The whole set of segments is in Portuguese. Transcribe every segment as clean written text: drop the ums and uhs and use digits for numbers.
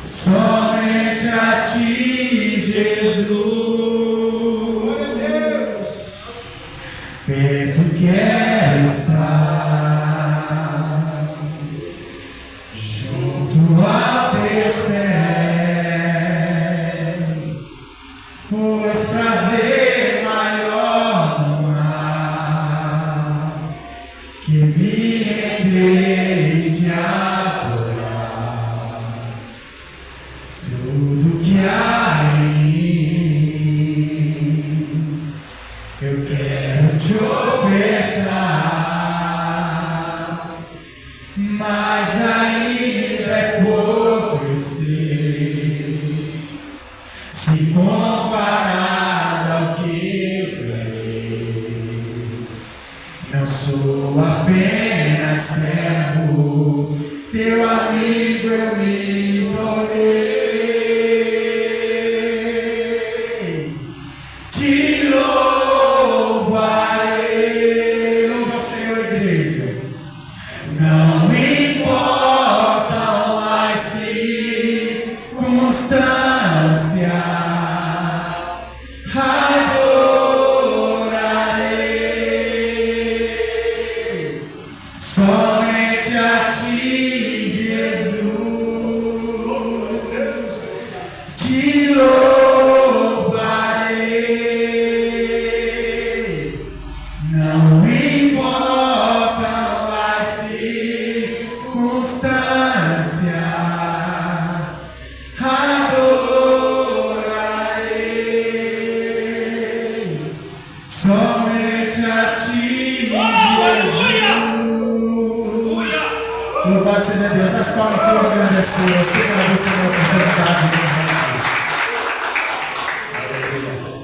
Somente a ti, Jesus. Glória a Deus. Perto quero estar, junto a teus pés, pois prazer maior não há que me render e te adorar. Tudo que há em mim, eu quero te ofertar, mas ainda é pouco, eu sei, se comparado ao que eu ganhei. Não sou apenas servo, teu amigo eu me tornei. Te louvarei, louva o Senhor, igreja. Não importam as circunstâncias, adorarei somente a ti, Jesus. Te louvarei, não importam as circunstâncias, adorarei somente a ti, Jesus. Louvado seja Deus. As palmas que eu agradecer, eu sei que agradecer a oportunidade de Jesus.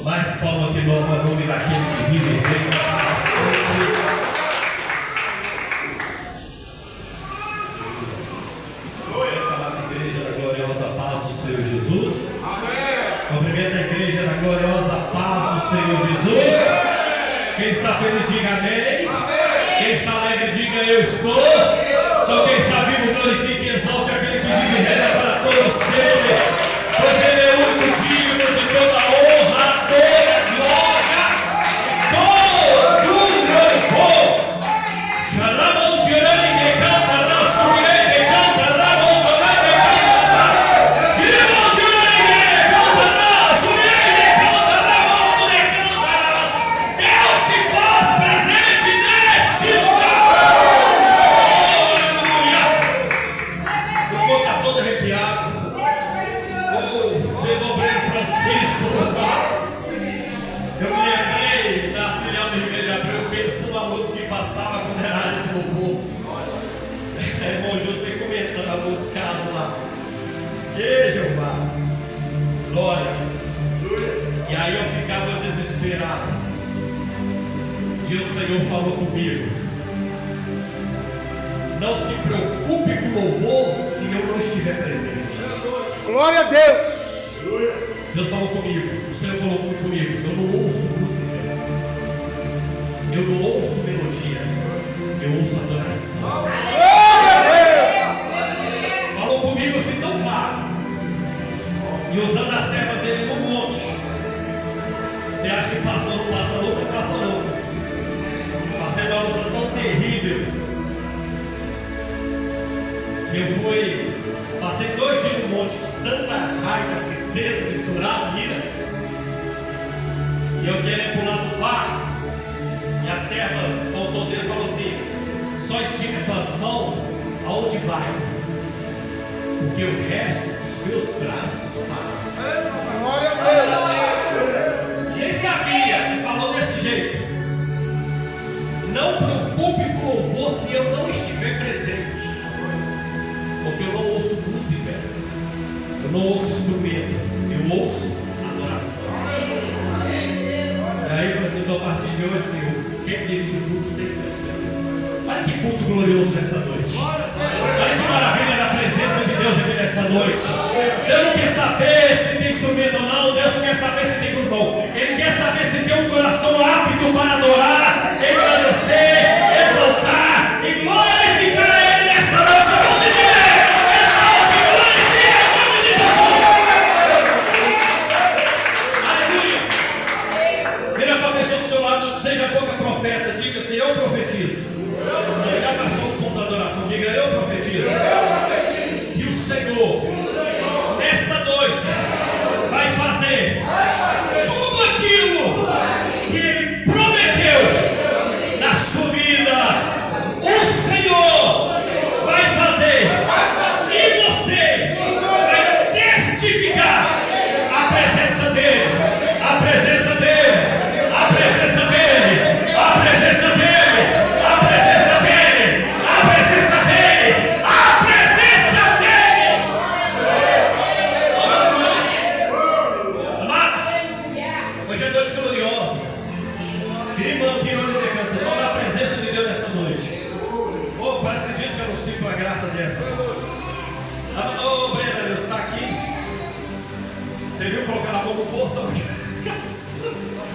Mais palma que louva o nome daquele que vive e reina para sempre. Amada igreja da gloriosa paz do Senhor Jesus. Cumprimento a igreja da gloriosa paz do Senhor Jesus. Quem está feliz, diga amém. Quem está alegre, diga eu estou. Então quem está vivo, glorifique e exalte aquele que vive e reina para todos sempre. Pois ele é o único digno de toda honra, toda glória e todo louvor. Xaramon Pirani que canta, Rassumire que canta, Ramon Pirani que canta, Tirimon Pirani que canta, Rassumire que canta, Ramon que canta. Deus se faz presente neste lugar. Aleluia. O corpo está todo arrepiado. Pegou o Breno Francisco no carro. Eu me lembrei da filial do Ribeirão de Abreu, pensando na luta que passava quando era área de louvor. Irmão Justo vem comentando alguns casos lá. Ei, Jeová, glória. E aí eu ficava desesperado. Um dia o Senhor falou comigo: não se preocupe com o louvor se eu não estiver presente. Glória a Deus. Deus falou comigo, o Senhor falou comigo: eu não ouço música, eu não ouço melodia, eu ouço adoração. Falou comigo assim tão claro, e usando a serva dele no monte. Você acha que pastor não passa luta? Passa luta. Passei uma luta tão terrível que eu passei 2 dias no monte de tanta raiva, tristeza, misturada, ira. E eu queria pular do barco. E a serva, o autor dele, falou assim: só estica tuas mãos aonde vai, porque o resto dos meus braços param. Glória a Deus. E ele sabia, e falou desse jeito: não preocupe com o louvor se eu não estiver presente. Porque eu não ouço música, eu não ouço instrumento, eu ouço adoração. E aí, então, a partir de hoje, Senhor, quem dirige o culto tem que ser o Senhor. Olha que culto glorioso nesta noite. Olha que maravilha da presença de Deus aqui nesta noite. Deus não quer saber se tem instrumento ou não, Deus não quer saber se tem grupão. Ele quer saber se tem um coração apto para adorar, engrandecer, exaltar e glorificar a Ele nesta noite. Eu vou te dizer, exalte e glorifica o nome de Jesus.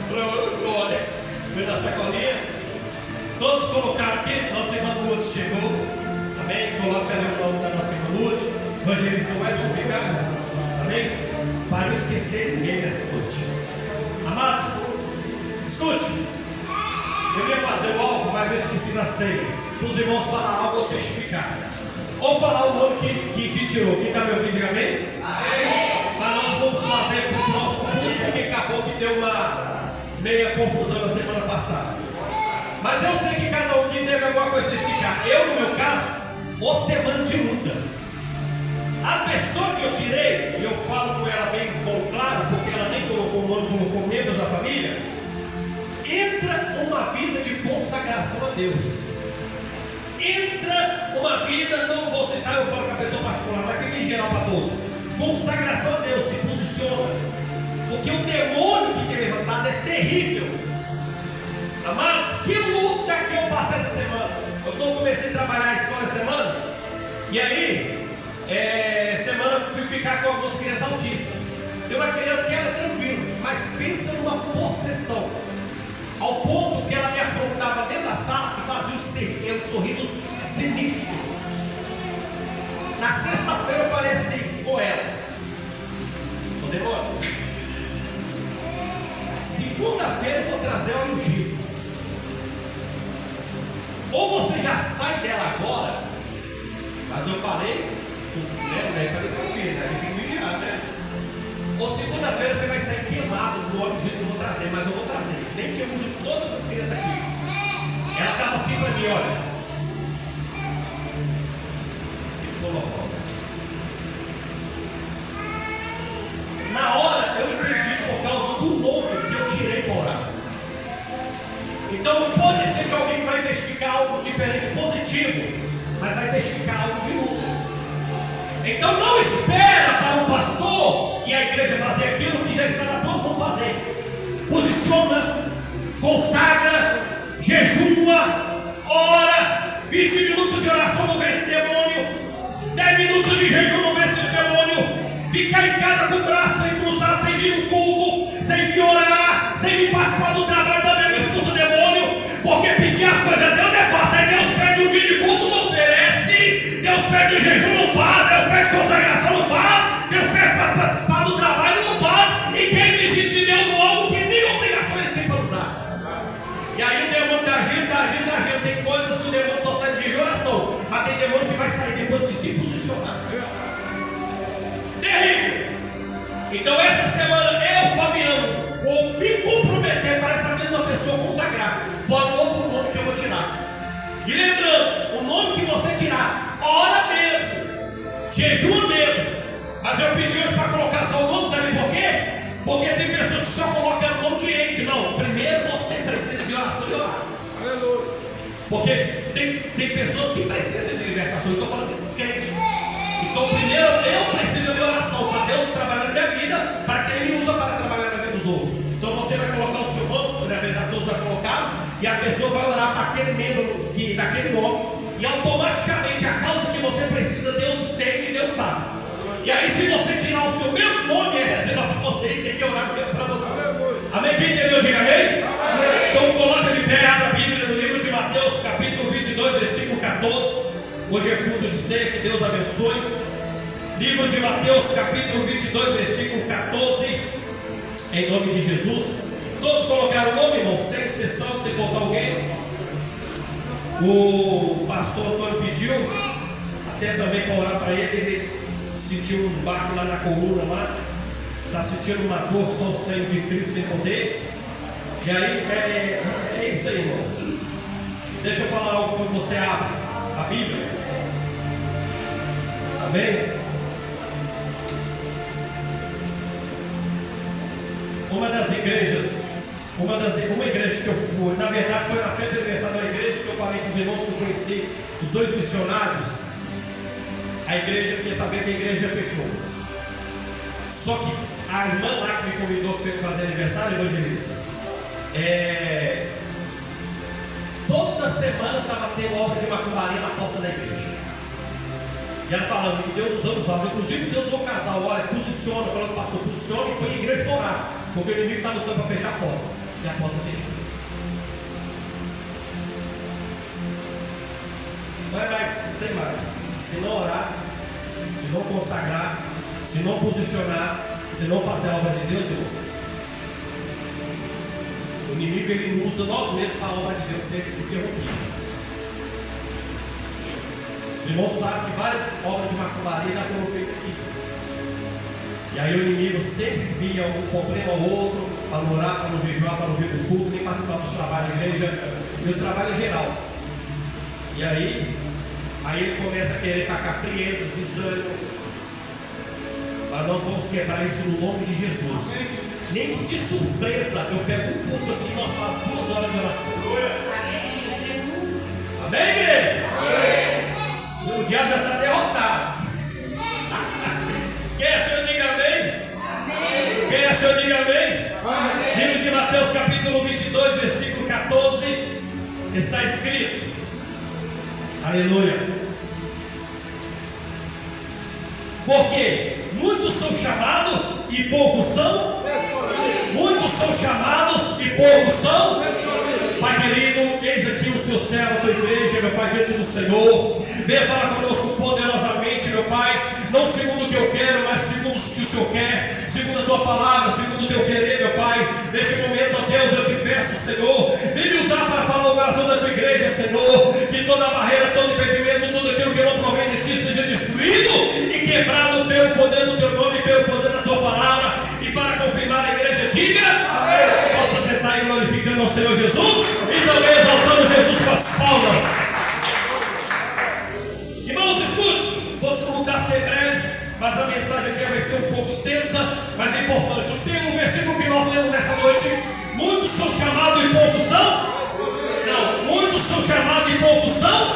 Glória. Foi na sacolinha. Todos colocaram aqui. Nossa irmã Lourdes chegou. Amém? Coloca ali o nome da nossa irmã Lourdes. Evangelista não vai explicar. Amém? Para não esquecer ninguém nessa noite. Amados, escute. Eu ia fazer o algo, mas eu esqueci da ceia. Para os irmãos falar algo ou testificar. Ou falar o nome que tirou. Quem está me ouvindo, diga amém? Mas nós vamos fazer para o nosso público, porque acabou que deu uma meia confusão na semana passada. Mas eu sei que cada um aqui teve alguma coisa a testificar. Eu, no meu caso, ou semana de luta. A pessoa que eu tirei, e eu falo com ela bem claro, porque ela nem colocou o nome, colocou membros da família, entra uma vida de consagração a Deus. Entra uma vida, não vou citar, eu falo com a pessoa particular, mas fica em geral para todos. Consagração a Deus, se posiciona. Porque o demônio que tem levantado é terrível. Amados, que luta que eu passei essa semana. Eu comecei a trabalhar a escola essa semana. E aí, semana fui ficar com algumas crianças autistas. Tem uma criança que era tranquila, mas pensa numa possessão. Ao ponto que ela me afrontava dentro da sala e fazia um sorriso sinistro. Na sexta-feira eu falei assim com ela: ô demônio, segunda-feira eu vou trazer o ungir. Ou você já sai dela agora, mas eu falei, né? Falei para o quê? A gente tem que vigiar, né? Ou segunda-feira você vai sair queimado do óleo que eu vou trazer, mas eu vou trazer. Nem que eu use todas as crianças aqui. Ela estava assim para mim, olha. E ficou louco. Na hora eu entendi por causa do nome que eu tirei para orar. Então não pode ser que alguém vai testificar algo diferente, positivo, mas vai testificar algo de luta. Então não espera para o pastor e a igreja fazer aquilo que já está na todos vão fazer. Posiciona, consagra, jejua, ora, 20 minutos de oração não vence demônio, 10 minutos de jejum não vence demônio, ficar em casa com o braço sem cruzado, sem vir no culto, sem vir orar, sem vir participar do trabalho também não expulsa o demônio, porque pedir as coisas a Deus é fácil. Aí Deus pede um dia de culto, não oferece, Deus pede um jejum, não faz, Deus pede consagração, não faz, Deus pede para participar do trabalho, não faz, e quer exigir de Deus algo que nem obrigação ele tem para usar. E aí o demônio está agindo. Tem coisas que o demônio só sai de jejum e oração, mas tem demônio que vai sair depois que se posicionar. Terrível. Então essa semana eu, Fabiano, vou me comprometer para essa mesma pessoa consagrar. Fora o outro nome que eu vou tirar. E lembrando, o nome que você tirar, ora mesmo, jejua mesmo. Mas eu pedi hoje para colocar só o nome, sabe por quê? Porque tem pessoas que só colocam o nome de ente. Não, primeiro você precisa de oração e orar. Aleluia. Porque tem pessoas que precisam de libertação. Eu estou falando desses crentes. Então primeiro eu preciso de oração para Deus trabalhar na minha vida, para que Ele me usa para trabalhar na vida dos outros. Então você vai colocar o seu nome, na verdade Deus vai colocar, e a pessoa vai orar para aquele membro daquele nome, e automaticamente a causa que você precisa, Deus entende e Deus sabe. E aí se você tirar o seu mesmo nome, é receber para você e tem que orar para você. Amém? Quem entendeu, diga amém? Então coloca de pé, abra a Bíblia no livro de Mateus, capítulo 22, versículo 14. Hoje é culto de ceia, que Deus abençoe. Livro de Mateus, capítulo 22, versículo 14. Em nome de Jesus. Todos colocaram o nome, irmão, sem exceção, se faltar alguém. O pastor Antônio pediu, até também para orar para ele. Ele sentiu um baque lá na coluna, lá. Está sentindo uma dor que só o sangue de Cristo tem poder. E aí, é isso aí, irmãos. Deixa eu falar algo quando você abre a Bíblia. Amém? Uma igreja que eu fui, na verdade foi na festa de aniversário da igreja que eu falei com os irmãos que eu conheci, os dois missionários. A igreja, fiquei sabendo que a igreja fechou. Só que a irmã lá que me convidou que foi fazer aniversário, evangelista, toda semana estava tendo obra de macumbaria na porta da igreja. E ela falando que Deus usou os vasos, inclusive Deus usou o casal, olha, posiciona, falando pastor, posiciona e põe a igreja para orar. Porque o inimigo está lutando para fechar a porta. E a porta fechou. Não é mais, sem mais. Se não orar, se não consagrar, se não posicionar, se não fazer a obra de Deus, irmãos, o inimigo ele usa nós mesmos para a obra de Deus ser interrompida. Os irmãos sabem que várias obras de macumbaria já foram feitas aqui. E aí o inimigo sempre via um problema ou outro para não orar, para não jejuar, para não vir os cultos, nem participar dos trabalhos da igreja, e o trabalho em geral. E aí ele começa a querer tacar frieza, desânimo. Mas nós vamos quebrar isso no nome de Jesus. Nem que de surpresa eu pego um culto aqui e nós fazemos 2 horas de oração. Amém, igreja? Amém. O diabo já está derrotado. Quem achou, diga amém. Amém. Quem achou, diga amém. Amém. Livro de Mateus capítulo 22, versículo 14, está escrito. Aleluia. Porque muitos são chamados e poucos são. Muitos são chamados e poucos são. Pai querido, eis aqui o seu servo, a tua igreja, meu Pai, diante do Senhor. Venha falar conosco poderosamente, meu Pai, não segundo o que eu quero, mas segundo o que o Senhor quer, segundo a tua palavra, segundo o teu querer, meu Pai. Neste momento, ó Deus, eu te peço, Senhor, vem me usar para falar o coração da tua igreja, Senhor, que toda barreira, todo impedimento, tudo aquilo que não provém de ti seja destruído e quebrado pelo poder do teu nome, pelo poder da tua palavra. E para confirmar a igreja, diga amém. Possa sentar aí glorificando ao Senhor Jesus e também exaltando Jesus com as palmas. Irmãos, escute, vou tentar ser breve, mas a mensagem aqui vai ser um pouco extensa, mas é importante. O versículo que nós lemos nesta noite: muitos são chamados e poucos são? Não, muitos são chamados e poucos são?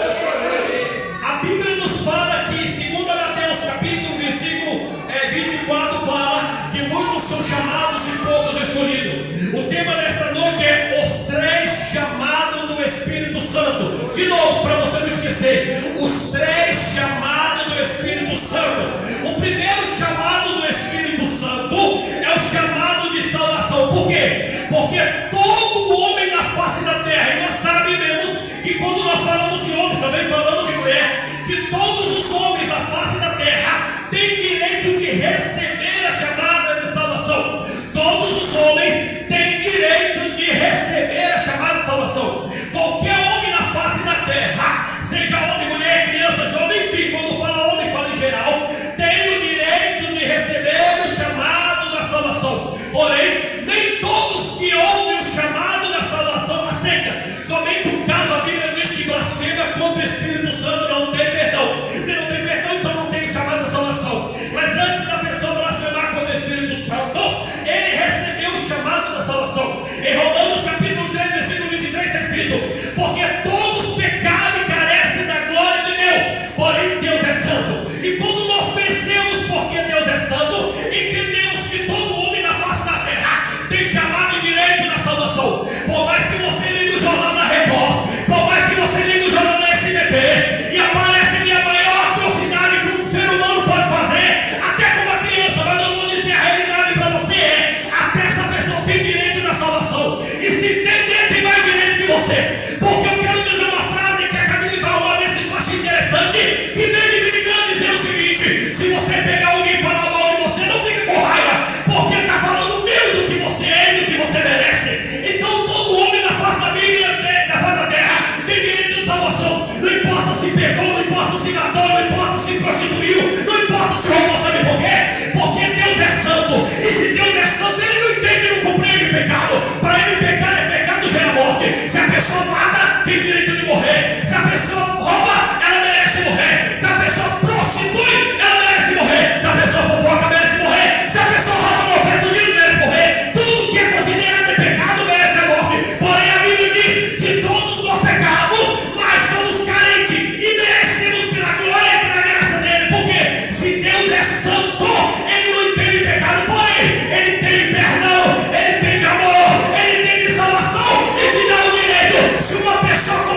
A Bíblia nos fala que, segundo Mateus capítulo, versículo 24, fala que muitos são chamados e poucos escolhidos. O tema desta noite é os 3 chamados do Espírito Santo. De novo, para você não esquecer, os 3 chamados do Espírito Santo. O primeiro chamado do Espírito Santo é o chamado de salvação. Por quê? Porque todo homem na face da terra, e nós sabemos que quando nós falamos de homens, também falamos de mulher, que todos os homens na face da terra têm direito de receber a chamada de salvação. Todos os homens têm direito de receber a chamada de salvação. Qualquer homem na face da terra, seja homem, mulher, criança, jovem, enfim, quando fala homem, fala em geral, tem o direito de receber o chamado da salvação. Porém, nem todos que ouvem o chamado da salvação aceitam. Somente um caso, a Bíblia diz que blasfema contra o Espírito Santo não tem perdão. Se não tem perdão, então não tem chamado da salvação. Mas antes da pessoa blasfemar contra o Espírito Santo, ele recebeu o chamado da salvação. Em Romanos capítulo 3, versículo 23 está escrito: porque todos pecaram e carecem da glória de Deus, porém Deus é santo. E quando nós pensamos porque Deus é santo, entendemos que todo homem na face da terra tem chamado e direito da salvação. Por mais que você ligue o jornal na Record, por mais que você ligue o jornal na SBT, e aparece ali a maior atrocidade que um ser humano pode fazer, até como a criança, mas eu vou dizer a realidade para você: até essa pessoa tem direito da salvação. E se entender, tem mais direito que você. Porque eu quero dizer uma frase que a Camille Baú uma vez eu achei interessante, que vem de Billy dizer o seguinte: se você pegar alguém e falar mal de você, não fique com raiva, porque ele está falando menos do que você é e do que você merece. Então todo homem na face da Bíblia, na face da terra, tem direito de salvação. Não importa se pegou, não importa se matou, não importa se prostituiu, não importa se roubou, sabe por quê? Porque Deus é santo. E se Deus é santo, ele não entende, não compreende pecado. Para ele, pecado é pecado, gera morte. Se a pessoa mata, tem direito de morrer. Se a pessoa rouba, ela merece morrer. Se a pessoa prostitui, ela merece morrer. Se a pessoa fofoca, merece morrer. Se a pessoa rouba no oferta do livro, merece morrer. Tudo que é considerado pecado merece a morte. Porém, a Bíblia diz que todos nós pecamos, mas somos carentes e merecemos pela glória e pela graça dele. Porque se Deus é santo, ele não entende pecado, porém ele tem perdão, ele tem de amor, ele tem de salvação e te dá o direito. Se uma pessoa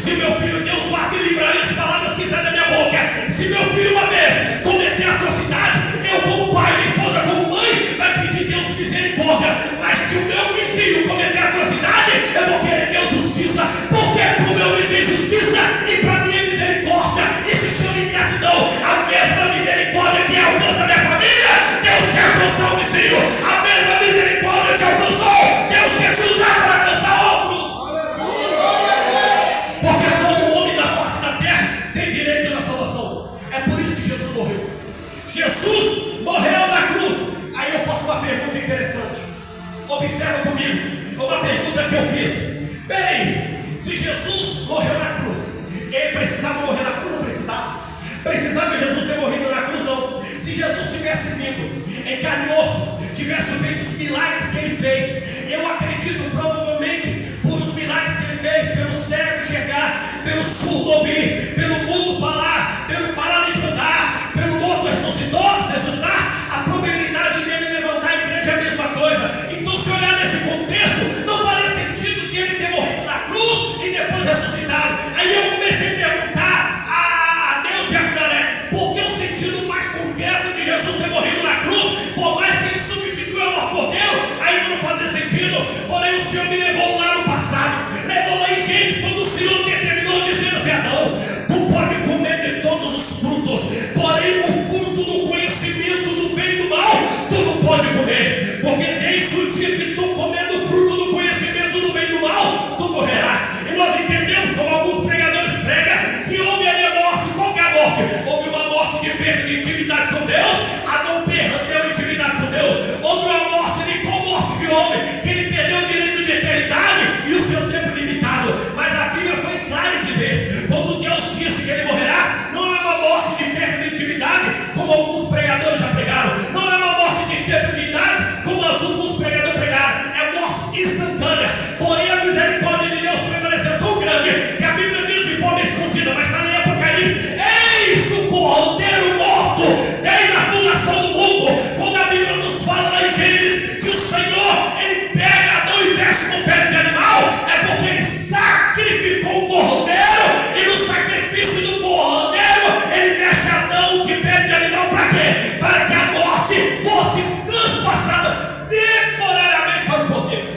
Se meu filho, Deus guarde e livre as palavras que saem da minha boca. Se meu filho uma vez cometer atrocidade, eu como pai, minha esposa como mãe, vai pedir Deus misericórdia. Mas se o meu vizinho cometer atrocidade, eu vou querer Deus justiça, porque para o meu vizinho justiça e para mim é misericórdia. Isso chama ingratidão. A mesma misericórdia que alcança a minha família, Deus quer alcançar o vizinho. A mesma misericórdia te alcançou, Deus quer te usar para alcançar outros. Porque todo homem da face da terra tem direito na salvação. É por isso que Jesus morreu. Jesus morreu na cruz. Aí eu faço uma pergunta interessante. Observa comigo. Uma pergunta que eu fiz. Peraí, se Jesus morreu na cruz, ele precisava morrer na cruz? Não precisava. Precisava Jesus ter morrido na cruz? Não. Se Jesus tivesse vindo em carne e osso, tivesse feito os milagres que ele fez, eu acredito provavelmente por os milagres que ele fez, pelo cego enxergar, pelo surdo ouvir, pelo mudo falar, pelo paralítico andar, pelo morto ressuscitar, a probabilidade dele levantar a igreja é a mesma coisa. Então, se olhar nesse contexto, não faria sentido de ele ter morrido na cruz e depois ressuscitado. Aí eu comecei a perguntar a Deus de Aguilera, por que o sentido mais concreto de Jesus ter morrido na cruz, por mais que ele substituiu a morte por Deus, ainda não fazia sentido. Porém, o Senhor me levou lá no passado, levou lá em Gênesis, quando o Senhor determinou, dizendo assim: Adão, tu pode comer de todos os frutos, porém o fruto do conhecimento do bem e do mal, tu não pode comer, porque desde o dia que tu comer do fruto do conhecimento do bem e do mal, tu morrerás. E nós entendemos, como alguns pregadores pregam, que houve ali a morte. Qual que é a morte? Houve uma morte de perda de intimidade com Deus. Adão perdeu intimidade com Deus. Houve uma morte de qual morte que houve? Que ele perdeu o direito de eternidade e o seu tempo limitado. Mas a Bíblia foi clara em dizer, quando Deus disse que ele morrerá, não é uma morte de perda de intimidade, como alguns pregadores já pregaram. Não é uma morte de tempo de idade, como alguns pregadores pregaram. É morte instantânea. Porém, a misericórdia de Deus prevaleceu tão grande que a Bíblia diz de forma escondida, mas está em Apocalipse: eis o cordeiro morto desde a fundação do mundo. Quando a Bíblia nos fala lá em Gênesis que o Senhor, ele pega Adão e veste com pele de animal, é porque ele sacrificou o cordeiro, e no sacrifício do cordeiro ele veste Adão de pele de animal. Para quê? Para que a morte fosse transpassada temporariamente para o cordeiro.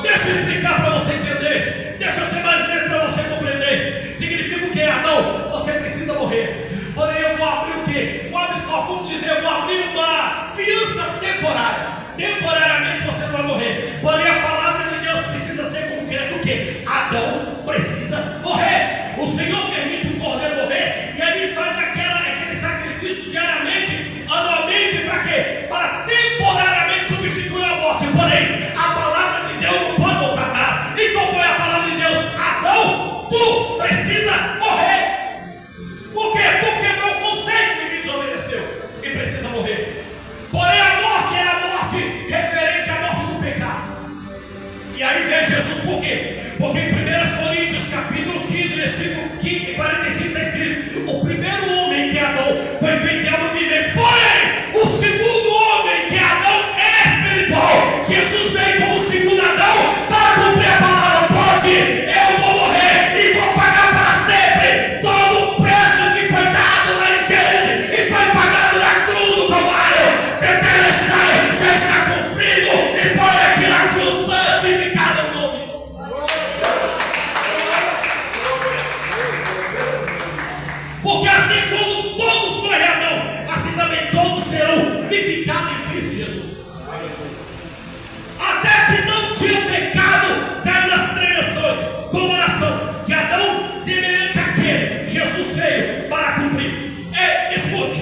Deixa eu explicar para você entender. Deixa eu ser mais lento para você compreender. Significa o que, Adão? Você precisa morrer. Porém, eu vou abrir o quê? Vamos dizer, eu vou abrir uma fiança temporária. Temporariamente você não vai morrer. Porém, a palavra de Deus precisa ser concreta. O quê? Adão precisa morrer. O Senhor permite o cordeiro morrer, e ali faz aquele sacrifício diariamente, anualmente. Para quê? Para temporariamente substituir a morte. Porém, a palavra de Deus não pode voltar atrás. E qual foi a palavra de Deus? Adão, tu precisa morrer. Por quê? Porque meu conceito me desobedeceu e precisa morrer. Porém, a morte era a morte referente à morte do pecado. E aí vem Jesus, por quê? Porque em 1 Coríntios capítulo 15, versículo 45 está escrito: o primeiro homem, que é Adão, foi feito alma vivente. Porém, o segundo homem, que é Adão, é espiritual. Jesus veio como o segundo Adão para cumprir a palavra. Pode, eu vou morrer e vou pagar para sempre todo o preço que foi dado lá em Gênesis e foi pagado na cruz do Calvário. Tetelestai já está cumprido, e põe aqui na cruz santificado o nome. Porque assim como todos morrem Adão, assim também todos serão vivificados em Cristo Jesus. Até que não tinha pecado, caiu nas transgressões, como a nação de Adão, semelhante àquele, Jesus veio para cumprir. Escute,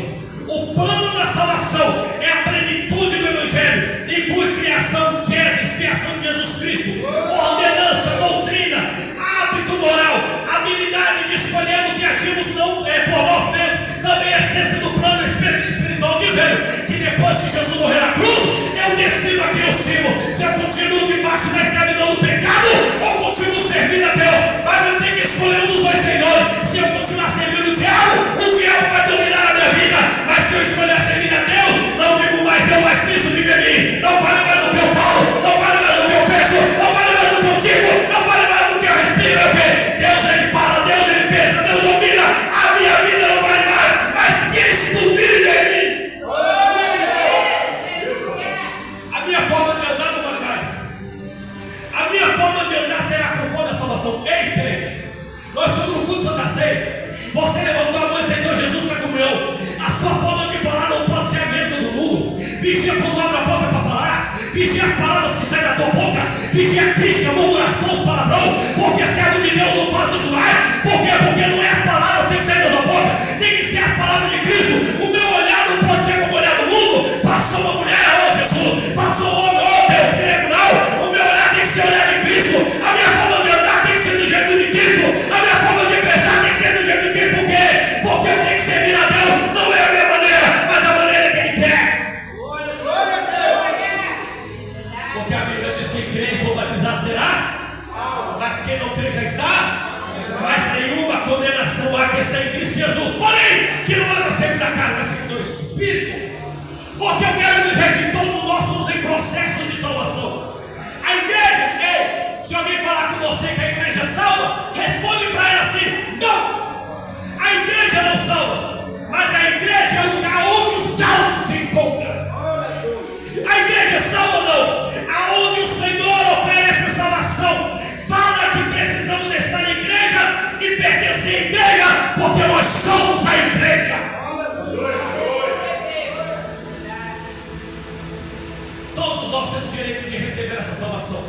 o plano da salvação é a plenitude do Evangelho, inclui criação, queda, expiação de Jesus Cristo, ordenança, doutrina, hábito moral, habilidade de escolhermos e agirmos não por nós mesmos, também a essência do plano espiritual, dizendo que depois que Jesus morreu na cruz, eu decido a quem eu sirvo. Se eu continuo debaixo da escravidão do pecado, ou continuo servindo a Deus. Mas eu tenho que escolher um dos dois senhores. Se eu continuar servindo o diabo vai dominar a minha vida. Mas se eu escolher servir a Deus, não vivo mais eu, mas Cristo vive em mim. Não vale mais o que eu falo, não vale mais o que eu penso, não vale mais o que eu digo, não vale mais o que eu respiro. Deus é que fala Você levantou a mão e aceitou Jesus para comunhão. A sua forma de falar não pode ser a mesma do mundo. Vigia quando abre a boca para falar. Vigia as palavras que saem da tua boca. Vigia a crítica, a murmuração, os palavrão. Porque servo de Deus não faz isso mais. Por quê? Porque não é as palavras que tem que sair da tua boca. Tem que ser as palavras de Cristo. O meu olhar não pode ser como o olhar do mundo. Passou uma mulher, oh Jesus. Passou um homem, oh Deus grego, não. O meu olhar tem que ser o olhar de Cristo. A minha forma de andar tem que ser do jeito de Cristo. A minha forma de pensar tem que ser do jeito de Cristo. Por quê? Porque eu tenho que servir a Deus. Não é a minha maneira, mas a maneira que Ele quer. Porque a Bíblia diz que quem crê e for batizado será, mas quem não crê já está. Mas nenhuma condenação há que está em Cristo Jesus. Porém, que não anda sempre da carne, mas sempre do Espírito. Porque eu quero dizer que todos nós estamos em processo de salvação. A igreja, ei, se alguém falar com você que a igreja salva, responde para ela assim: não. A igreja não salva, mas a igreja é o lugar onde o salvo se encontra. A igreja salva não, aonde o Senhor oferece a salvação. Fala que precisamos estar na igreja e pertencer à igreja, porque nós somos a igreja. Todos nós temos direito de receber essa salvação.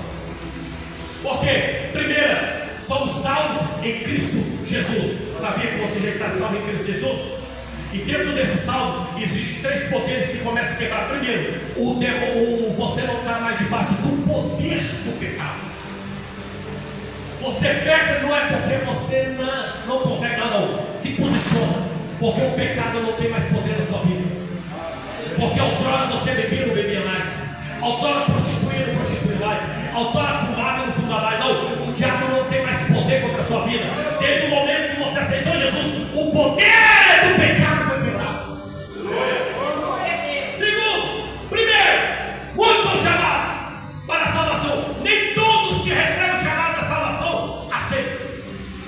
Porque, primeiro, somos salvos em Cristo Jesus. Sabia que você já está salvo em Cristo Jesus? E dentro desse salvo, existem 3 poderes que começam a quebrar. Primeiro, você não está mais debaixo do poder do pecado. Você peca não é porque você não consegue, não. Se posiciona, porque o pecado não tem mais poder na sua vida. Porque outrora você bebia, não bebia mais. Outrora prostituía, não prostituía mais. Outrora fumava, não fumava mais. Não, o diabo não tem mais poder contra a sua vida. Desde o momento que você aceitou Jesus, o poder do pecado foi quebrado. Segundo, primeiro, muitos são chamados para a salvação. Nem todos que recebem o chamado da salvação aceitam.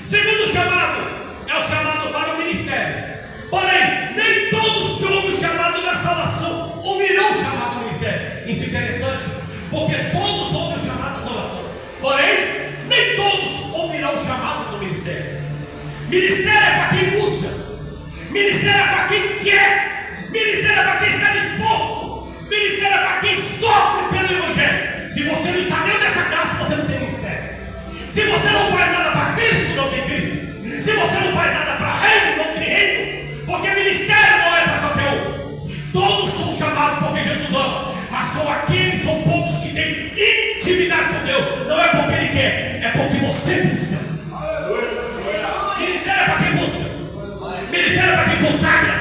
Segundo chamado, é o chamado para o ministério. Porém, nem todos que ouvem o chamado da salvação ouvirão o chamado do ministério. Isso é interessante, porque todos ouvem o chamado da salvação. Porém, nem todos ouvirão o chamado do ministério. Ministério é para quem busca. Ministério é para quem quer. Ministério é para quem está disposto. Ministério é para quem sofre pelo Evangelho. Se você não está dentro dessa classe, você não tem ministério. Se você não faz nada para Cristo, não tem Cristo. Se você não faz nada para reino, não tem reino. Porque ministério não é para qualquer um. Todos são chamados porque Jesus ama. Mas são poucos que têm intimidade com Deus. Não é porque Ele quer, é porque você busca. Ministério é para quem busca. Ministério é para quem consagra.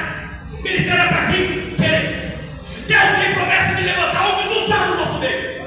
Ministério é para quem quer. Deus tem promessa de levantar homens usados no nosso meio.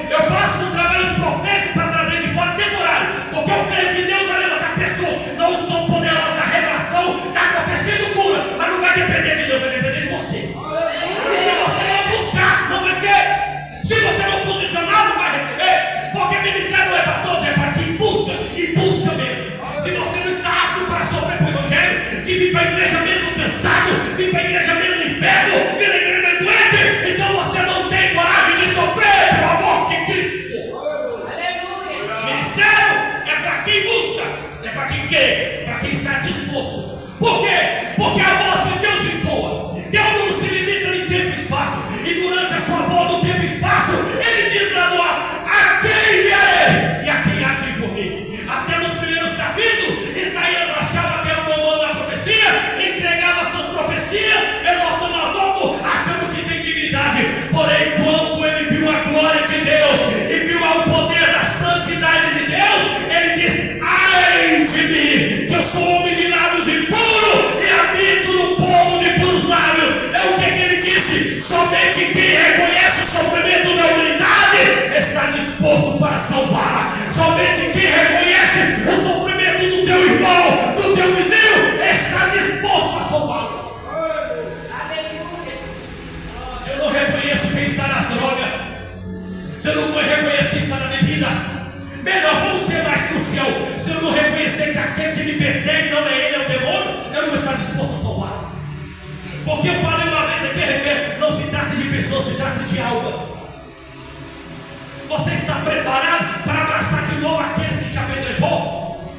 Eu faço um trabalho profético para trazer de fora temporário. Porque eu creio que Deus vai levantar pessoas. Não são poderosas da revelação, da profecia e do cura. Mas não vai depender de Deus, vai depender de você. Se você não buscar, não vai ter. Se você não posicionar, não vai receber. Porque ministério não é para todos, é para quem busca. E busca mesmo. Se você não está apto para sofrer por Evangelho, de vir para a igreja mesmo cansado, vir para a igreja mesmo no inferno, vir para a igreja mesmo doente, então você não tem coragem de sofrer pelo amor de Cristo. Ministério é para quem busca, é para quem quer, para quem está disposto. Por quê? Porque a voz de Deus entoa. Deus não se limita em tempo e espaço. E durante a sua voz no tempo e espaço, Ele diz lá no ar: a quem enviarei e a quem há de ir por mim. Até nos primeiros capítulos, Isaías achava que era o comando da profecia, entregava suas profecias, exaltando as outros, achando que tem dignidade. Porém, quando ele viu a glória de Deus e viu o poder da santidade de Deus, ele diz: ai de mim, que eu sou homem de lábios impuros e habito no povo de puros lábios. É o que ele disse: somente quem reconhece o sofrimento da humanidade está disposto para salvá-la. Somente quem reconhece o sofrimento do teu irmão, do teu vizinho, está disposto a salvá-lo. Se eu não reconheço quem está nas drogas, se eu não reconheço quem está na bebida, melhor, vamos ser mais crucial. Se eu não reconhecer que aquele que me persegue não é ele, é o demônio, eu não vou estar disposto a salvar. Porque eu falei uma vez aqui, não se trata de pessoas, se trata de almas. Você está preparado para abraçar de novo aqueles que te apedrejou?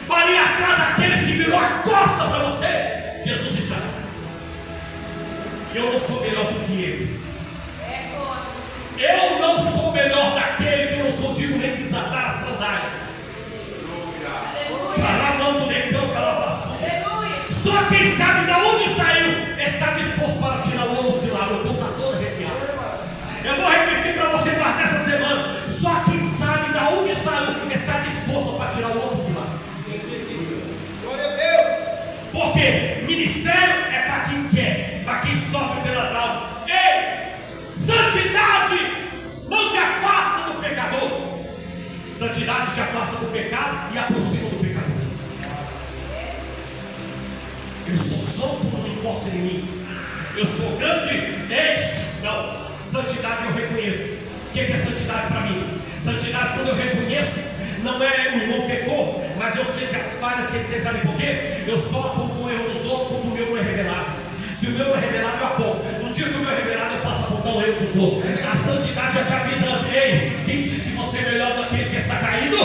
Para ir atrás daqueles que virou a costa e eu não sou melhor do que ele. Eu não sou melhor daquele que eu não sou digno nem de desatar a sandália. Xaramanto de campo, ela passou. Só quem sabe de onde saiu está disposto para tirar o ouro de lá. Meu corpo está todo arrepiado. Eu vou repetir para você guardar essa semana. Só quem sabe de onde saiu está disposto para tirar o ouro de lá. Porque ministério é para quem quer, para quem sofre pelas almas. Ei, santidade não te afasta do pecador. Santidade te afasta do pecado e aproxima do pecador. Eu sou santo, não encosta em mim. Eu sou grande, não. Santidade eu reconheço. O que é santidade para mim? Santidade, quando eu reconheço, não é o irmão pecou, mas eu sei que as falhas que ele tem, sabe por quê? Eu só aponto o erro dos outros quando o meu não é revelado. Se o meu é revelado, eu aponto. No dia que o meu é revelado, eu posso apontar o erro dos outros. A santidade já te avisa: ei, quem diz que você é melhor do que aquele que está caído?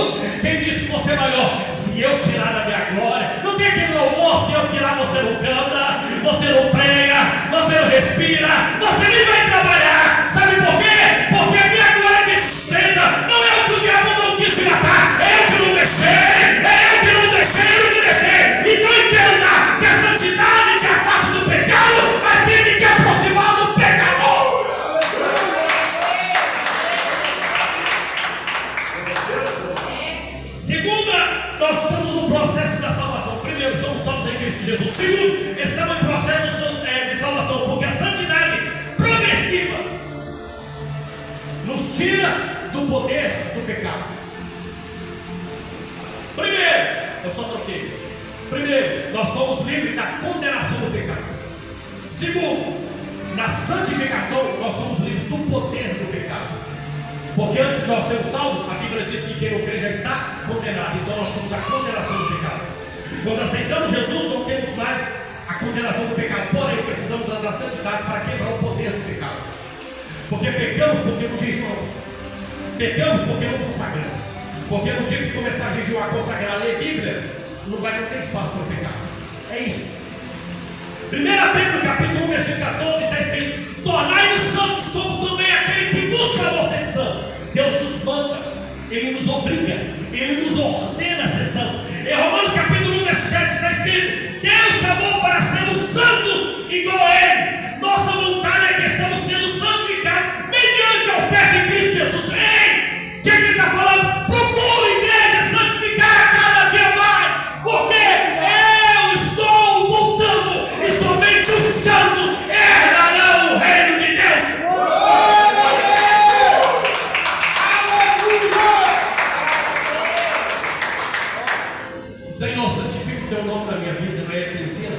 Quem diz que você é maior? Se eu tirar da minha glória, não tem aquele louvor, se eu tirar você não canta, você não prega, você não respira, você nem vai trabalhar. Sabe por quê? Porque a minha glória que te sustenta não é o que o diabo não quis te matar, é eu que não deixei, é eu que não deixei. Então entenda que a santidade te afasta do pecado, mas tem que te aproximar do pecador. Segunda, nós estamos no processo da salvação. Primeiro, somos salvos em Cristo Jesus. Segundo, estamos em processo de salvação, porque a santidade progressiva nos tira do poder do pecado. Primeiro, eu só troquei. Primeiro, nós fomos livres da condenação do pecado. Segundo, na santificação, nós somos livres do poder do pecado. Porque antes de nós sermos salvos, a Bíblia diz que quem não crê já está condenado. Então nós somos a condenação do pecado. Quando aceitamos Jesus, não temos mais a condenação do pecado. Porém, precisamos da santidade para quebrar o poder do pecado. Porque pecamos porque não jejuamos. Pecamos porque não consagramos. Porque no dia que começar a jejuar, consagrar, ler Bíblia, não vai ter espaço para o pecado. É isso. 1 Pedro capítulo 1, versículo 14 está escrito: tornai-vos santos como também aquele que nos chamou a ser santo. Deus nos manda, Ele nos obriga, Ele nos ordena a ser santo. Em Romanos capítulo 1, versículo 7 está escrito: Deus chamou para sermos santos igual a Ele. Nossa vontade é que estamos sendo santificados mediante a oferta em Cristo Jesus. Ei, o que Ele está falando? Procure, igreja, santificar a cada dia mais, porque eu estou voltando e somente os santos herdarão o reino de Deus. Senhor, santifica o teu nome na minha vida, não é que ensina?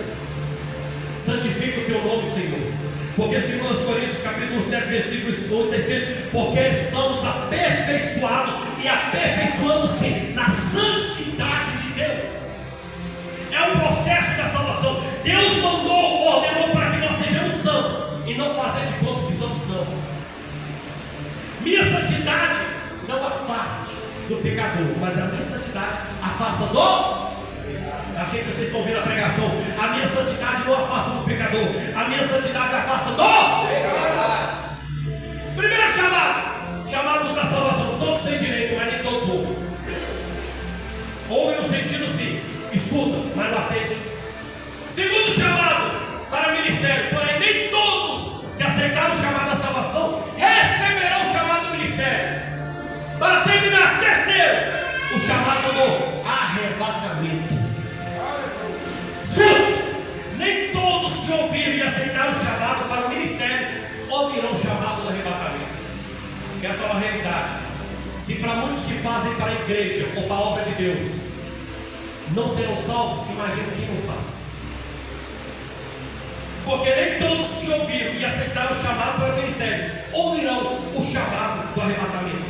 Santifica o teu nome, Senhor. Porque 2 Coríntios capítulo 7, versículo 12 está escrito: porque somos aperfeiçoados e aperfeiçoamos-se na santidade de Deus. É um processo da salvação. Deus mandou, ordenou para que nós sejamos santos e não fazer de conta que somos santos. Minha santidade não afaste do pecador, mas a minha santidade afasta do... Achei que vocês estão ouvindo a pregação. A minha santidade não afasta do pecador, a minha santidade afasta do pecador. Primeiro chamado da salvação. Todos têm direito, mas nem todos ouvem. Ouve no sentido sim, escuta, mas não atende. Segundo chamado para ministério, porém nem todos que aceitaram o chamado da salvação receberão o chamado do ministério. Para terminar, terceiro, o chamado do arrebatamento. Escute, nem todos que ouviram e aceitaram o chamado para o ministério ouvirão o chamado do arrebatamento. Quero falar a realidade. Se para muitos que fazem para a igreja ou para a obra de Deus não serão salvos, imagina quem não faz. Porque nem todos que ouviram e aceitaram o chamado para o ministério ouvirão o chamado do arrebatamento.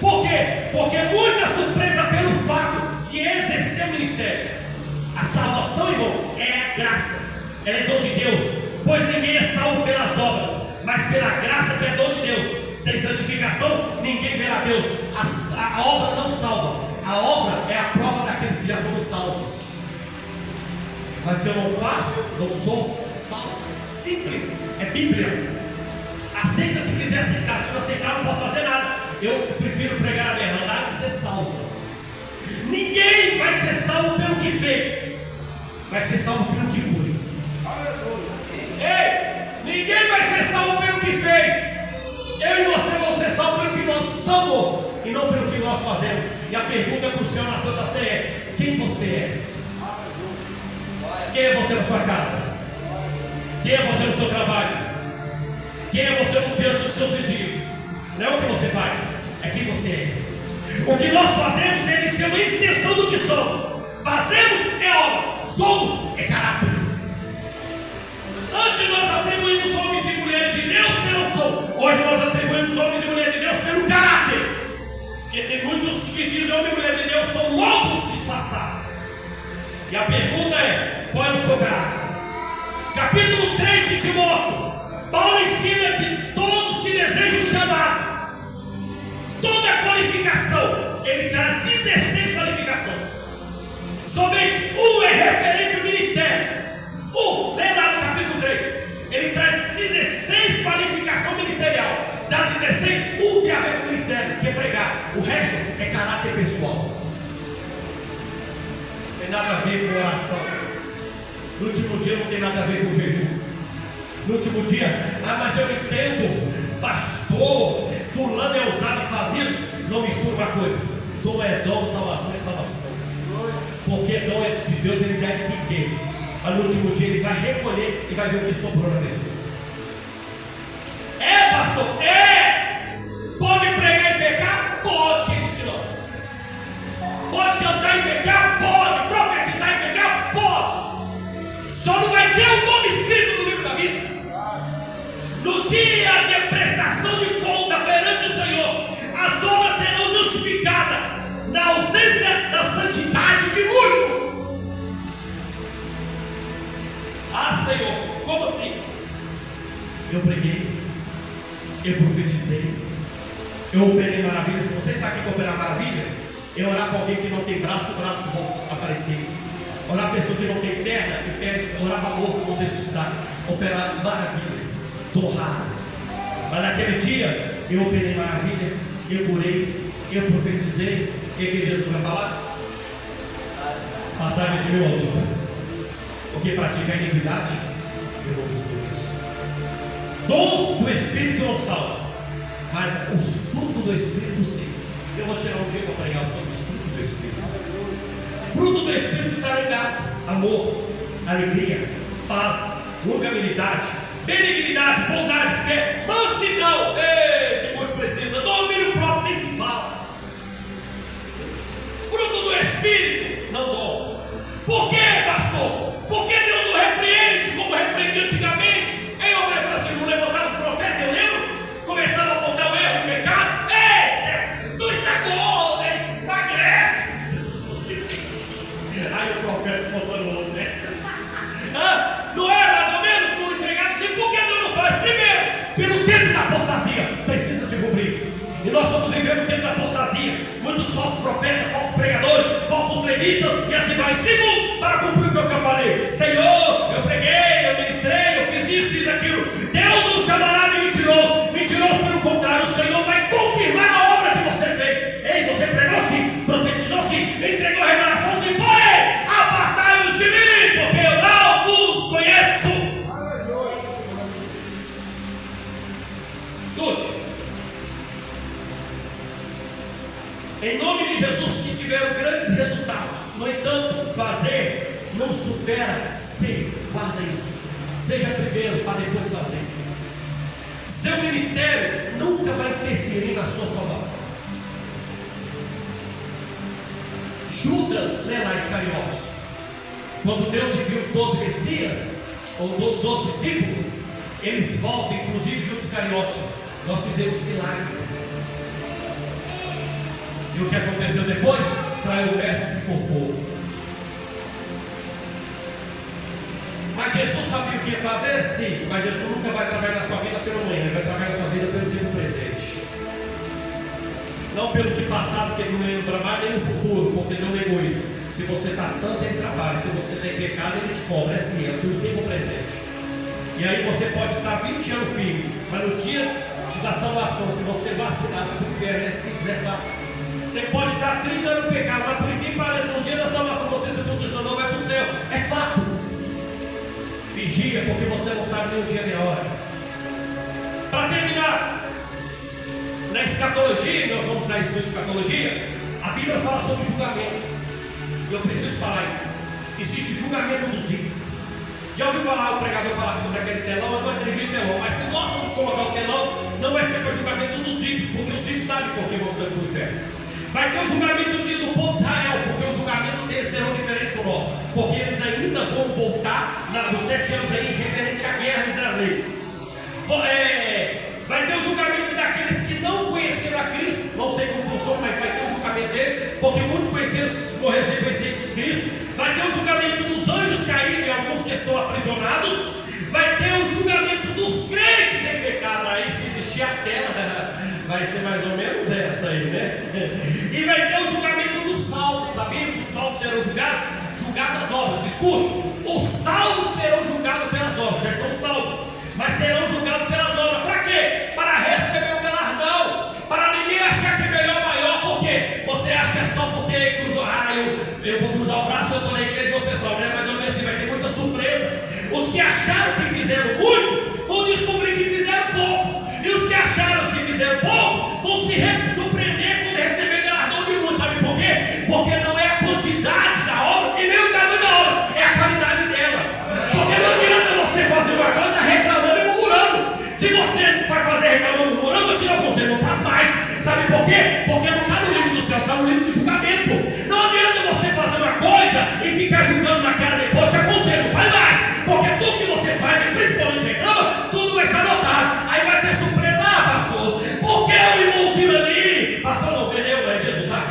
Por quê? Porque muita surpresa pelo fato de exercer o ministério. A salvação, irmão, é a graça, ela é dom de Deus, pois ninguém é salvo pelas obras, mas pela graça que é dom de Deus. Sem santificação, ninguém verá Deus. A obra não salva, a obra é a prova daqueles que já foram salvos. Mas se eu não faço, não sou salvo. Simples, é Bíblia. Aceita se quiser aceitar, se não aceitar não posso fazer nada. Eu prefiro pregar a verdade e ser salvo. Ninguém vai ser salvo pelo que fez, vai ser salvo pelo que foi. Ei, ninguém vai ser salvo pelo que fez. Eu e você vamos ser salvos pelo que nós somos e não pelo que nós fazemos. E a pergunta para o Senhor na Santa Ceia é: quem você é? Quem é você na sua casa? Quem é você no seu trabalho? Quem é você diante dos seus vizinhos? Não é o que você faz, é quem você é. O que nós fazemos deve ser uma extensão do que somos. Fazemos é obra, somos é caráter. Antes nós atribuímos homens e mulheres de Deus pelo som. Hoje nós atribuímos homens e mulheres de Deus pelo caráter. Porque tem muitos que dizem homem e mulher de Deus são lobos disfarçados. E a pergunta é: qual é o seu caráter? Capítulo 3 de Timóteo, Paulo ensina que todos que desejam chamar, toda qualificação, ele traz 16 qualificações. Somente um é referente ao ministério. Lê lá no capítulo 3. Ele traz 16 qualificações ministerial. Das 16, um tem a ver com o ministério, que é pregar. O resto é caráter pessoal. Não tem nada a ver com oração. No último dia não tem nada a ver com jejum. No último dia, mas eu entendo, pastor, fulano é ousado e faz isso. Não mistura uma coisa: dom é dom, salvação é salvação. Porque dom é de Deus, ele deve quem quer. Mas no último dia ele vai recolher e vai ver o que sobrou na pessoa. É, pastor? É! Pode pregar e pecar? Pode. Quem disse que não? Pode cantar e pecar? Pode. Profetizar e pecar? Pode. Só não vai ter o nome escrito no livro da vida. No dia de prestação de conta perante o Senhor, as obras serão justificadas na ausência da santidade de muitos. Ah, Senhor, como assim? Eu preguei, eu profetizei, eu operei maravilha. Se vocês sabem o que é operar maravilha, é orar para alguém que não tem braço, o braço vão aparecer. Orar para pessoa que não tem perna, e perna, orar para morto, não ressuscitar. Operar maravilhas, torrar. Mas naquele dia, eu operei maravilha, eu curei, eu profetizei. O que Jesus vai falar? Apartai-vos de mim, maldito. Porque pratica a iniquidade, eu não estou isso. Dons do Espírito não salvam, mas os frutos do Espírito sim. Eu vou tirar um dia para pregar sobre os frutos do Espírito. Fruto do Espírito está ligado: amor, alegria, paz, longanimidade, benignidade, bondade, fé, mansidão. Ei, que muitos precisam. Domínio próprio, nem se fala. Fruto do Espírito, não dom. Por quê, pastor? Porque Deus não repreende como repreendia antigamente. Em obra assim, não levantaram os profetas, eu lembro? Começaram a apontar o erro, o pecado. Ei, tu está gordo, hein? Emagrece. Aí o profeta mostrando o outro, né? Não é mais ou menos? Não entregaram assim. Por que Deus não faz? Primeiro, pelo tempo da apostasia, precisa se cumprir. E nós estamos vivendo o tempo da apostasia. Muitos falsos profetas, falsos pregadores, falsos levitas, e assim vai. Segundo, para cumprir o que eu falei: Senhor, eu preguei, eu ministrei, eu fiz isso, fiz aquilo. Deus não chamará de mentiroso. Mentiroso, pelo contrário, o Senhor vai confirmar a obra que você fez. Ei, você pregou sim, profetizou sim, entregou a revelação sim. Porém, apartai-vos de mim, porque eu não vos conheço. Escute. Em nome de Jesus, que tiveram grandes resultados. No entanto, fazer não supera ser. Guarda isso. Seja primeiro para depois fazer. Seu ministério nunca vai interferir na sua salvação. Judas, lê lá Iscariotes. Quando Deus enviou os 12 Messias, ou os 12 discípulos, eles voltam, inclusive Judas Iscariotes. Nós fizemos milagres. E o que aconteceu depois? Traiu o mestre e se enforcou. Mas Jesus sabia o que fazer? Sim. Mas Jesus nunca vai trabalhar na sua vida pelo amanhã. Ele vai trabalhar na sua vida pelo tempo presente. Não pelo que passado, porque ele não trabalha, nem no futuro, porque ele não é egoísta. Se você está santo, ele trabalha. Se você tem pecado, ele te cobra. É assim, é pelo tempo presente. E aí você pode estar 20 anos firme, mas no dia da salvação, se você vacilar, o inferno é simples, Você pode estar 30 anos no pecado, mas por que parece, no dia da salvação você se posicionou, vai para o céu. É fato. Vigia, porque você não sabe nem o dia nem a hora. Para terminar, na escatologia, nós vamos dar estudo de escatologia. A Bíblia fala sobre julgamento. E eu preciso falar isso. Existe julgamento dos ímpios. Já ouvi falar o pregador falar sobre aquele telão? Eu não acredito em telão, mas se nós formos colocar o telão, não vai ser para o julgamento dos ímpios, porque os ímpios sabem por que vão ser para o inferno. Vai ter o julgamento do dia do povo de Israel, porque o julgamento deles será diferente do nosso, porque eles ainda vão voltar nos 7 anos aí referente à guerra israelita. Vai ter o julgamento daqueles que não conheceram a Cristo. Não sei como funciona, mas vai ter o julgamento deles, porque muitos conheceram, morreram sem conhecer Cristo. Vai ter o julgamento dos anjos caídos e alguns que estão aprisionados. Vai ter o julgamento dos crentes em pecado. Aí, se existir a tela, vai ser mais ou menos essa aí, né? E vai ter o julgamento dos salvos. Sabia que os salvos serão julgados? Julgados as obras. Escute, os salvos serão julgados pelas obras. Já estão salvos, mas serão julgados pelas obras. Para quê? Para receber o galardão. Para ninguém achar que é melhor maior. Porque você acha que é só porque cruzou. Eu vou cruzar o braço, eu estou na igreja e você salva, né? Mais ou menos assim, vai ter muita surpresa. Os que acharam que fizeram muito vão descobrir que fizeram pouco. E os que acharam que fizeram pouco vão se surpreender quando receber galardão de muito. Sabe por quê? Porque não é a quantidade da obra e nem o tamanho da obra, é a qualidade dela. Porque não adianta você fazer uma coisa reclamando e murmurando. Se você vai fazer reclamando e murmurando, eu vou tirar você, não faz mais. Sabe por quê? Porque não está no livro do céu, está no livro do julgamento. Não adianta você fazer uma coisa e ficar julgando na cara depois. Te aconselho, não faz mais. Porque tudo que você faz, e principalmente reclama, tudo vai ser anotado. Aí vai ter surpresa, pastor. Por que o irmãozinho ali? Pastor, não, perdeu, é Jesus, tá?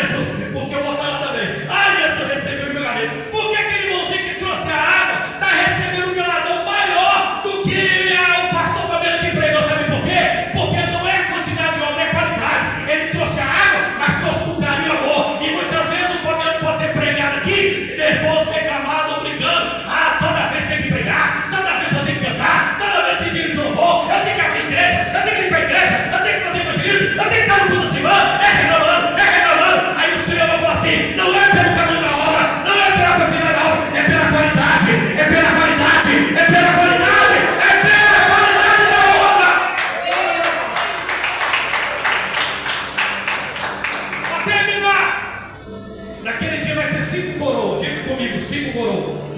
Jesus, porque eu vou estar lá também. Jesus recebeu o julgamento. Por que aquele irmãozinho que trouxe a água está recebendo um galardão maior do que o pastor Fabiano que pregou? Sabe por quê? Porque não é quantidade de obra, é qualidade. Ele trouxe a água, mas trouxe com carinho e amor. E muitas vezes o Fabiano pode ter pregado aqui, nervoso, reclamado, brigando. Toda vez tem que pregar, toda vez eu tenho que cantar, toda vez tem que dirigir louvor, eu tenho que abrir igreja, eu tenho que ir para a igreja, eu tenho que fazer evangelismo, eu tenho que estar no culto das irmãs, é reclamando. Aí o Senhor vai falar assim: não é pelo tamanho da obra, não é pela quantidade da obra, é pela qualidade, é pela qualidade, é pela qualidade, é pela qualidade da obra. Para terminar, naquele dia vai ter 5 coroas. Diga comigo, 5 coroas.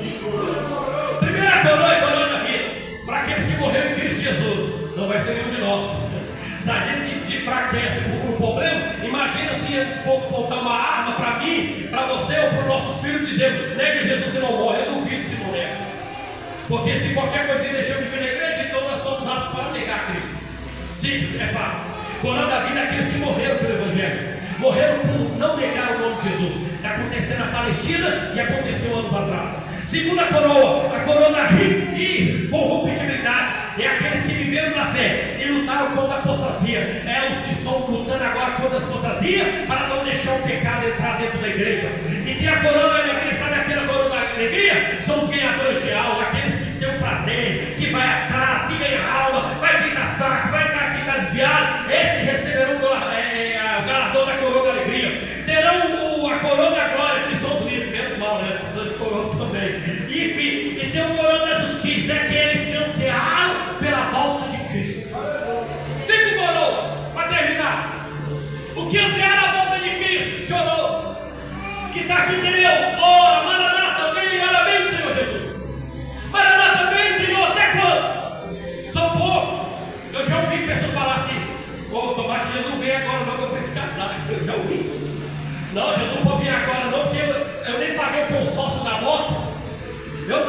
Primeira coroa é coroa da vida, para aqueles que morreram em Cristo Jesus. Não vai ser nenhum de nós. Se a gente enfraquece por um problema, imagina se eles botar uma arma para mim, para você ou para os nossos filhos, dizendo: nega Jesus, se não morre. Eu duvido se não nega. Porque se qualquer coisinha deixou de vir na igreja, então nós estamos aptos para negar Cristo. Simples, é fato. Coroa da vida é aqueles que morreram pelo Evangelho, morreram por não negar o nome de Jesus. Está acontecendo na Palestina e aconteceu anos atrás. Segunda coroa, a coroa da incorruptibilidade, é aqueles que viveram na fé e lutaram contra a apostasia. É os que estão lutando agora contra a apostasia para não deixar o pecado entrar dentro da igreja. E tem a coroa da alegria. Sabe aquela coroa da alegria? São os ganhadores de alma, aqueles que têm o prazer, que vai atrás, que ganha alma, vai quem está fraco, vai quem está desviado. Esse receberão o galardão da coroa da alegria. Terão a coroa da glória, que são os livres, menos mal, né? Precisa de coroa também. Enfim, e tem o coroa da justiça, é aqueles que ansiaram pela volta de Cristo. 5 coroas, para terminar. O que ansiaram a volta de Cristo, chorou. Que está aqui Deus, ora, Maranata, vem, Senhor Jesus. Maranata, vem, Senhor, até quando? São poucos. Eu já ouvi pessoas falar assim: tomara que Jesus não venha agora não, que eu preciso casar. Eu já ouvi. Não, Jesus não pode vir agora não, porque eu nem paguei o consórcio da moto. Eu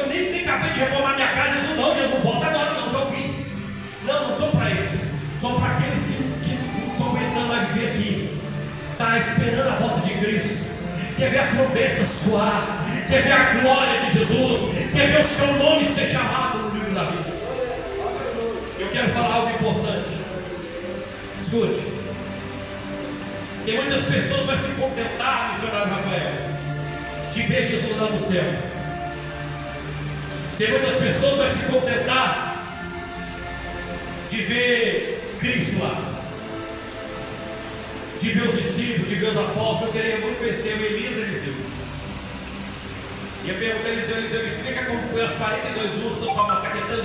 nem acabei de reformar minha casa. Jesus não volta agora não, já ouvi. Não são para isso. São para aqueles que não estão aguentando mais viver aqui. Está esperando a volta de Cristo. Quer ver a trombeta soar, quer ver a glória de Jesus, quer ver o seu nome ser chamado no livro da vida. Eu quero falar algo importante. Escute. Tem muitas pessoas que vão se contentar, missionário Rafael, de ver Jesus lá no céu. Tem muitas pessoas que vão se contentar de ver Cristo lá, de ver os discípulos, de ver os apóstolos. Eu queria muito conhecer o Eliseu. E eu perguntei a Eliseu, me explica como foi as 42 ursos para matar aquele tanto